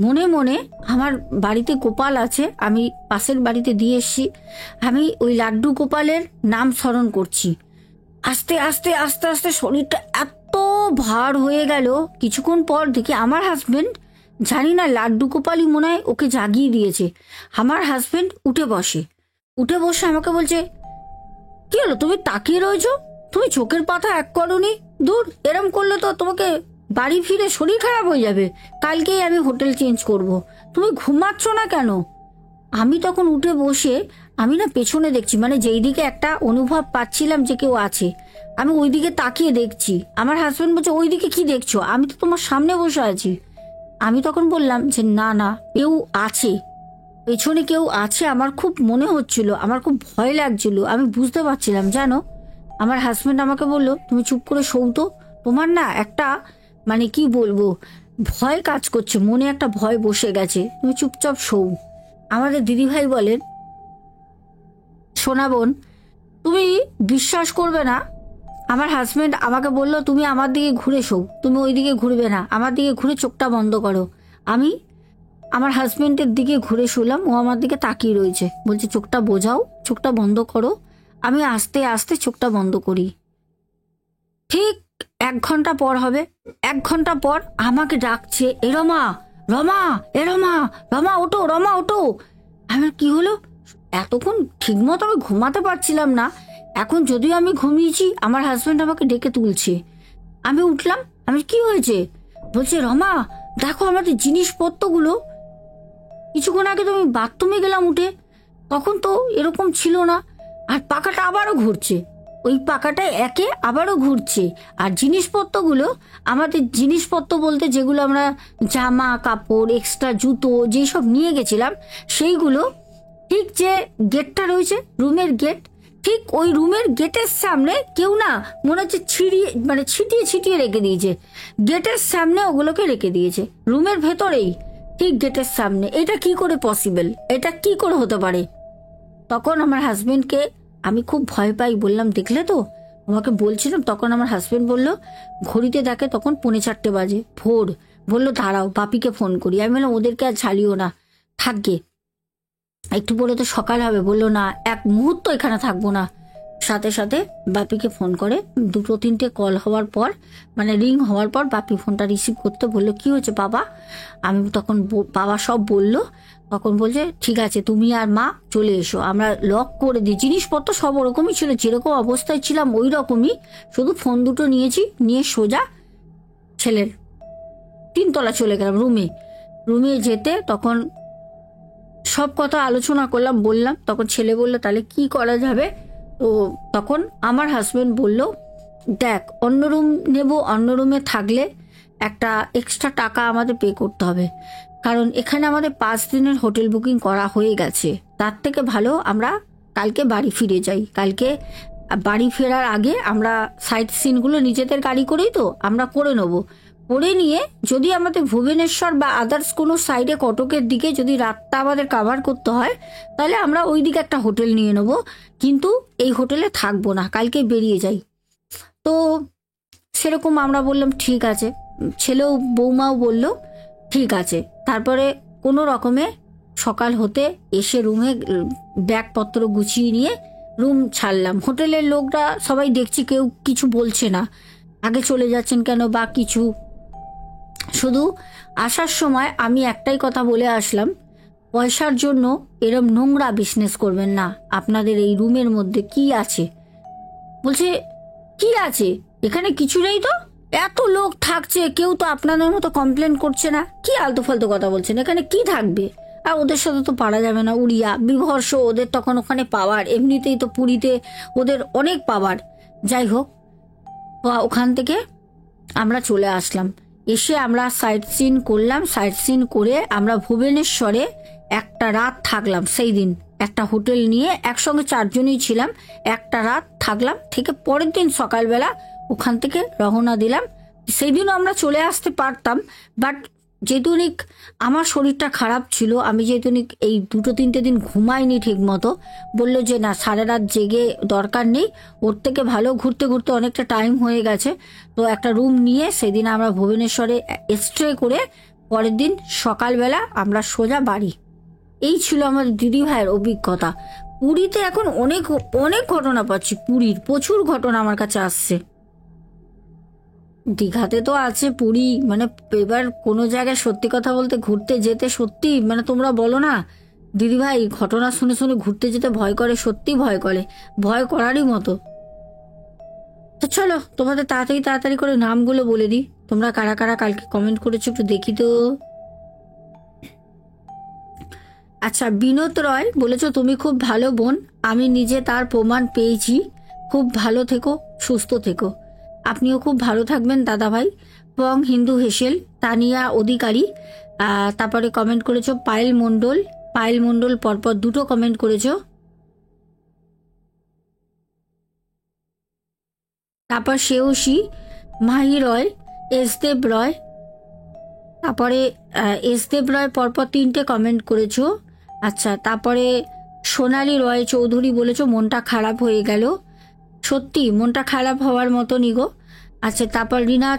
মনে মনে, আমার বাড়িতে গোপাল আছে, আমি পাশের বাড়িতে দিয়ে এসছি, আমি ওই লাড্ডু গোপালের নাম স্মরণ করছি। আস্তে আস্তে আস্তে আস্তে শরীরটা এত ভার হয়ে গেল। কিছুক্ষণ পর দেখি আমার হাজবেন্ড, জানি না লাড্ডু গোপালই মনে হয় ওকে জাগিয়ে দিয়েছে। আমার হাজবেন্ড উঠে বসে আমাকে বলছে, কি হলো তুমি তাকিয়ে রয়েছো? তুমি চোখের পাতা এক করোনি? দূর, এরম করলে তো তোমাকে বাড়ি ফিরে শরীর খারাপ হয়ে যাবে, কালকেই আমি হোটেল চেঞ্জ করব। তুমি ঘুমাচ্ছ না কেন? আমি তখন উঠে বসে, আমি না পেছনে দেখছি, মানে যেই দিকে একটা অনুভব পাচ্ছিলাম যে কেউ আছে, আমি ওই দিকে তাকিয়ে দেখছি। আমার হাজব্যান্ড বলছে, ওই দিকে কি দেখছো? আমি তো তোমার সামনে বসে আছি। আমি তখন বললাম যে না না, কেউ আছে, পেছনে কেউ আছে, আমার খুব মনে হচ্ছিল, আমার খুব ভয় লাগছিল, আমি বুঝতে পারছিলাম জানো। আমার হাজব্যান্ড আমাকে বলল, তুমি চুপ করে শোও তো, তোমার না একটা মানে কি বলবো, ভয় কাজ করছে, মনে একটা ভয় বসে গেছে, তুমি চুপচাপ শোও। আমাদের দিদিভাই বলেন, সোনা বোন তুমি বিশ্বাস করবে না, আমার হাজব্যান্ড আমাকে বলল, তুমি আমার দিকে ঘুরে শোও, তুমি ওই দিকে ঘুরবে না, আমার দিকে ঘুরে চোখটা বন্ধ করো। আমি আমার হাজব্যান্ডের দিকে ঘুরে শুলাম, ও আমার দিকে তাকিয়ে রয়েছে, বলছে চোখটা বোঝাও, চোখটা বন্ধ করো। আমি আস্তে আস্তে চোখটা বন্ধ করি। ঠিক 1 ঘন্টা পর হবে, 1 ঘন্টা পর আমাকে ডাকছে, এ রমা, রমা, এ রমা, রমা ওঠো, রমা ওঠো। আমার কি হলো? এতক্ষণ ঠিকমতো আমি ঘুমাতে পারছিলাম না, এখন যদিও আমি ঘুমিয়েছি, আমার হাজব্যান্ড আমাকে ডেকে তুলছে। আমি উঠলাম, আমি কি হয়েছে? বলছে, রমা দেখো আমাদের জিনিসপত্রগুলো, কিছুক্ষণ আগে তো আমি বাথরুমে গেলাম উঠে, তখন তো এরকম ছিল না, আর পাখাটা আবারও ঘুরছে, ওই পাখাটা একে আবারও ঘুরছে, আর জিনিসপত্রগুলো, আমাদের জিনিসপত্র বলতে যেগুলো আমরা জামা কাপড় এক্সট্রা জুতো যেই সব নিয়ে গেছিলাম, সেইগুলো ঠিক যে গেটটা রয়েছে, রুমের গেট, ঠিক ওই রুমের গেটের সামনে কেউ না মনে হচ্ছে ছিটিয়ে ছিটিয়ে রেখে দিয়েছে, গেটের সামনে ওগুলোকে রেখে দিয়েছে, রুমের ভেতরেই, ঠিক গেটের সামনে। এটা কি করে পসিবল? এটা কি করে হতে পারে? তখন আমার হাজবেন্ডকে আমি খুব ভয় পাই, বললাম, দেখলে তো, আমাকে বলছিলাম, তখন আমার হাজবেন্ড বলল, ঘড়িতে দেখে তখন 3:45 বাজে, ভোর। বললো দাঁড়াও বাপিকে ফোন করি। আমি বললাম ওদেরকে আর ঝালিও না, থাকবে, একটু পরে তো সকাল হবে। বললো না, এক মুহূর্ত এখানে থাকবো না। সাথে সাথে বাপিকে ফোন করে, 2-3টে কল হওয়ার পর, মানে রিং হওয়ার পর বাপি ফোনটা রিসিভ করতে বললো, কি হয়েছে বাবা? আমি তখন বাবা সব বললো। তখন বলছে ঠিক আছে, তুমি আর মা চলে এসো, আমরা লক করে দিই। জিনিসপত্র সব ওরকমই ছিল, যেরকম অবস্থায় ছিলাম ওই রকমই, শুধু ফোন দুটো নিয়েছি, নিয়ে সোজা ছেলের 3তলা চলে গেলাম রুমে। রুমে যেতে তখন সব কথা আলোচনা করলাম, বললাম। তখন ছেলে বললো তাহলে কি করা যাবে? তো তখন আমার হাজবেন্ড বলল, দেখ অন্য রুম নেব, অন্য রুমে থাকলে একটা এক্সট্রা টাকা আমাদের পে করতে হবে, কারণ এখানে আমাদের 5 দিনের হোটেল বুকিং করা হয়ে গেছে। তার থেকে ভালো আমরা কালকে বাড়ি ফিরে যাই। কালকে বাড়ি ফেরার আগে আমরা সাইট সিনগুলো নিজেদের গাড়ি করেই তো আমরা করে নেবো। করে নিয়ে যদি আমাদের ভুবনেশ্বর বা আদার্স কোনো সাইডে কটকের দিকে যদি রাতটা আমাদের কাভার করতে হয়, তাহলে আমরা ওই দিকে একটা হোটেল নিয়ে নেব, কিন্তু এই হোটেলে থাকবো না, কালকে বেরিয়ে যাই। তো সেরকম আমরা বললাম ঠিক আছে, ছেলেও বৌমাও বলল ঠিক আছে। তারপরে কোনো রকমে সকাল হতে এসে রুমে ব্যাগপত্র গুছিয়ে নিয়ে রুম ছাড়লাম। হোটেলের লোকরা সবাই দেখছি কেউ কিছু বলছে না, আগে চলে যাচ্ছেন কেন বা কিছু। শুধু আসার সময় আমি একটাই কথা বলে আসলাম, পয়সার জন্য এরম নোংরা বিজনেস করবেন না। আপনাদের এই রুমের মধ্যে কি আছে? বলছে কি আছে, এখানে কিছু নেই তো, এত লোক থাকছে, কেউ তো আপনাদের মতো কমপ্লেন করছে না, কি আলতু ফালতু কথা বলছেন, এখানে কি থাকবে? আর ওদের সাথে তো পারা যাবে না, উড়িয়া বিভর্ষ ওদের তখন ওখানে পাওয়ার, এমনিতেই তো পুরীতে ওদের অনেক পাওয়ার। যাই হোক, ওখান থেকে আমরা চলে আসলাম। এসে আমরা সাইট সিন করলাম, সাইট সিন করে আমরা ভুবনেশ্বরে একটা রাত থাকলাম। সেই দিন একটা হোটেল নিয়ে একসঙ্গে 4 জনই ছিলাম, একটা রাত থাকলাম, থেকে পরের দিন সকালবেলা ওখান থেকে রওনা দিলাম। সেই দিনও আমরা চলে আসতে পারতাম, বাট যেহেতুনিক আমার শরীরটা খারাপ ছিল, আমি যেহেতুনিক এই 2-3টে দিন ঘুমাইনি ঠিক মতো, বললো যে না সারা রাত জেগে দরকার নেই, ওর থেকে ভালো ঘুরতে ঘুরতে অনেকটা টাইম হয়ে গেছে। তো একটা রুম নিয়ে সেদিন আমরা ভুবনেশ্বরে স্টে করে পরের দিন সকালবেলা আমরা সোজা বাড়ি। এই ছিল আমার দিদি ভাইয়ের অভিজ্ঞতা। পুরীতে এখন অনেক অনেক ঘটনা পাচ্ছি, পুরীর প্রচুর ঘটনা আমার কাছে আসছে। দীঘাতে তো আছে, পুরী মানে এবার কোনো জায়গায় সত্যি কথা বলতে ঘুরতে যেতে সত্যি মানে তোমরা বলো না দিদি ভাই, ঘটনা শুনে শুনে ঘুরতে যেতে ভয় করে, সত্যি ভয় করে, ভয় করারই মতো। তো চলো তোমাদের তাড়াতাড়ি তাড়াতাড়ি করে নামগুলো বলে দিই, তোমরা কারা কারা কালকে কমেন্ট করেছো একটু দেখি তো। আচ্ছা, বিনোদ রয় বলেছো তুমি খুব ভালো বোন, আমি নিজে তার প্রমাণ পেয়েছি। খুব ভালো থেকো, সুস্থ থেকো। আপনিও খুব ভালো থাকবেন দাদা ভাই। পং হিন্দু হেসেল, তানিয়া অধিকারী, তারপরে কমেন্ট করেছো পায়েল মণ্ডল। পায়েল মণ্ডল পরপর 2টো কমেন্ট করেছো। তারপর শেউসি, মাহি রয়, এসদেব রয়, তারপরে এসদেব রয় পরপর 3টে কমেন্ট করেছো। আচ্ছা, তারপরে সোনালী রয় চৌধুরী বলেছো মনটা খারাপ হয়ে গেল। সত্যি মনটা খারাপ হওয়ার মতনই গো। আচ্ছা, তারপর রিনা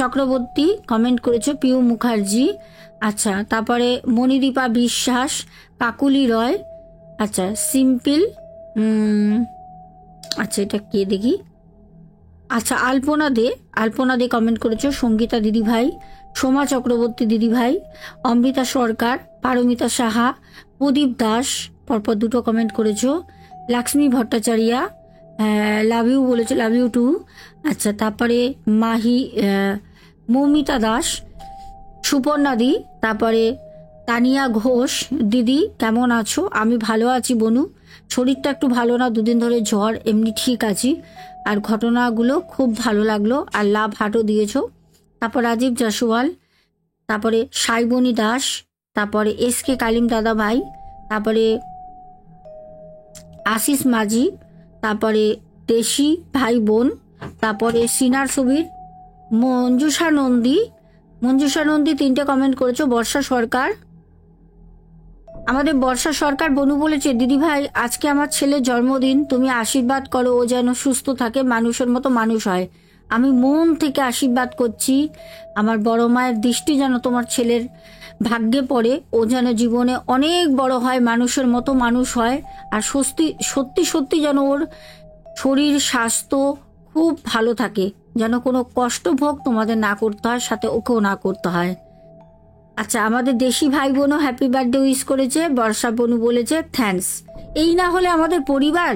চক্রবর্তী কমেন্ট করেছো, পিউ মুখার্জি। আচ্ছা, তারপরে মণিদীপা বিশ্বাস, কাকুলি রয়। আচ্ছা, সিম্পল, আচ্ছা এটা কে দেখি, আচ্ছা আলপনা দে কমেন্ট করেছো, সঙ্গীতা দিদি ভাই, সোমা চক্রবর্তী দিদি ভাই, অমৃতা সরকার, পারমিতা সাহা, প্রদীপ দাস পরপর 2টো কমেন্ট করেছো। লক্ষ্মী ভট্টাচার্যা, লাভ ইউ বলেছো, লাভ ইউ টু। আচ্ছা, তারপরে মাহি, মৌমিতা দাস, সুপর্ণাদি, তারপরে তানিয়া ঘোষ, দিদি কেমন আছো? আমি ভালো আছি বনু, শরীরটা একটু ভালো না, 2 দিন ধরে জ্বর, এমনি ঠিক আছি। আর ঘটনাগুলো খুব ভালো লাগলো, আর লাভ হাটও দিয়েছো। তারপর রাজীব জাসওয়াল, তারপরে সাইবনী দাস, তারপরে SK কালিম দাদা ভাই, তারপরে আশিস মাঝি, তারপরে দেশি ভাই বোন, তারপরে সিনার সুবীর, মঞ্জুষা নন্দী 3টে কমেন্ট করেছো। বর্ষা সরকার, আমাদের বর্ষা সরকার বনু বলেছে, দিদি ভাই আজকে আমার ছেলের জন্মদিন, তুমি আশীর্বাদ করো ও যেন সুস্থ থাকে, মানুষের মতো মানুষ হয়। আমি মন থেকে আশীর্বাদ করছি, আমার বড় মায়ের দৃষ্টি যেন তোমার ছেলের ভাগ্যে পড়ে, ও যেন জীবনে অনেক বড় হয়, মানুষের মতো মানুষ হয়। আর সত্যি সত্যি সত্যি যেন ওর শরীর স্বাস্থ্য খুব ভালো থাকে, যেন কোনো কষ্ট ভোগ তোমাদের না করতে হয়, সাথে ওকেও না করতে হয়। আচ্ছা, আমাদের দেশি ভাই বোনও হ্যাপি বার্থডে উইশ করেছে। বর্ষা বনু বলেছে থ্যাঙ্কস। এই না হলে আমাদের পরিবার।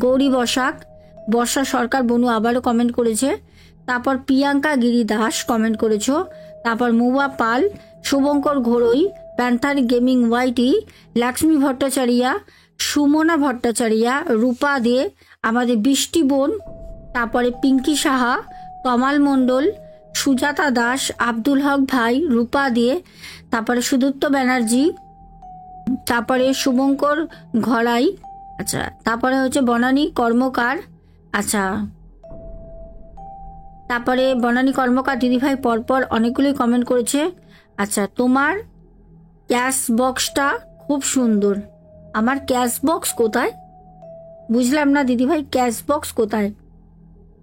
গৌরী বসাক, বর্ষা সরকার বনু আবারও কমেন্ট করেছে। তারপর প্রিয়াঙ্কা গিরি দাস কমেন্ট করেছো। তারপর মুবা পাল, শুভঙ্কর ঘোড়ই, Panther Gaming YT, Lakshmi Bhattacharya, Sumana Bhattacharya, Rupa De, আমাদের বৃষ্টি বোন, তারপরে পিঙ্কি সাহা, কমাল মণ্ডল, সুজাতা দাস, আব্দুল হক ভাই, রূপা দে, তারপরে সুদীপ্ত ব্যানার্জি, তারপরে শুভঙ্কর ঘড়াই, আচ্ছা, তারপরে হচ্ছে বনানী কর্মকার, আচ্ছা, তারপরে বনানী কর্মকার দিদিভাই পরপর অনেকগুলোই কমেন্ট করেছে। আচ্ছা, তোমার ক্যাশ বক্সটা খুব সুন্দর। আমার ক্যাশ বক্স কোথায়? বুঝলাম না দিদিভাই, ক্যাশ বক্স কোথায়?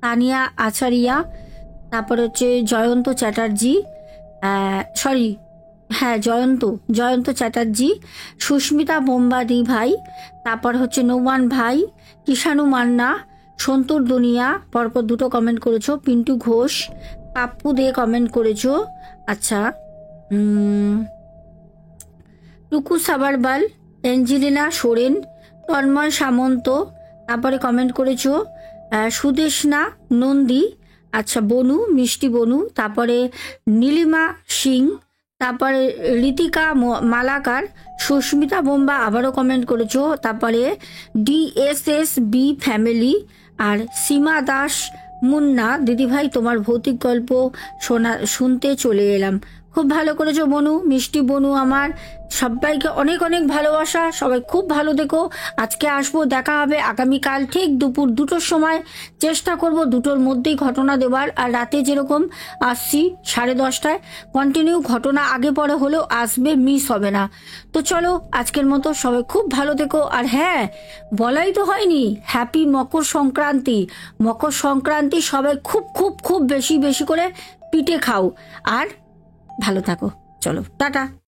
তানিয়া আচারিয়া, তারপর হচ্ছে জয়ন্ত চ্যাটার্জি, সরি, হ্যাঁ জয়ন্ত চ্যাটার্জি, সুস্মিতা বোম্বাদি ভাই, তারপর হচ্ছে নৌমান ভাই, কিষাণু মান্না, সন্তুর দুনিয়া পরপর দুটো কমেন্ট করেছো। পিন্টু ঘোষ, পাপ্পু দে কমেন্ট করেছো। আচ্ছা, টুকু সাবারবাল, এঞ্জেলিনা সোরেন, তন্ময় সামন্ত, তারপরে কমেন্ট করেছো সুদেশনা নন্দী, আচ্ছা বনু, মিষ্টি বনু, তারপরে নীলিমা সিং, তারপরে ঋতিকা মালাকার, সুস্মিতা বোম্বা আবারও কমেন্ট করেছো। তারপরে ডিএসএস বি ফ্যামিলি, আর সীমা দাস মুন্না, দিদিভাই তোমার ভৌতিক গল্প শুনতে চলে এলাম। খুব ভালো করেছো বনু, মিষ্টি বনু আমার। সবাইকে অনেক অনেক ভালোবাসা, সবাই খুব ভালো দেখো। আজকে আসবো, দেখা হবে আগামীকাল ঠিক দুপুর 2টোর সময়। চেষ্টা করব 2টোর মধ্যেই ঘটনা দেওয়ার, আর রাতে যেরকম আসছি 10:30টায় কন্টিনিউ ঘটনা আগে পরে হলেও আসবে, মিস হবে না। তো চলো আজকের মতো সবাই খুব ভালো দেখো। আর হ্যাঁ, বলাই তো হয়নি, হ্যাপি মকর সংক্রান্তি। মকর সংক্রান্তি সবাই খুব খুব খুব বেশি বেশি করে পিঠে খাও আর ভালো থাকো। চলো টাটা।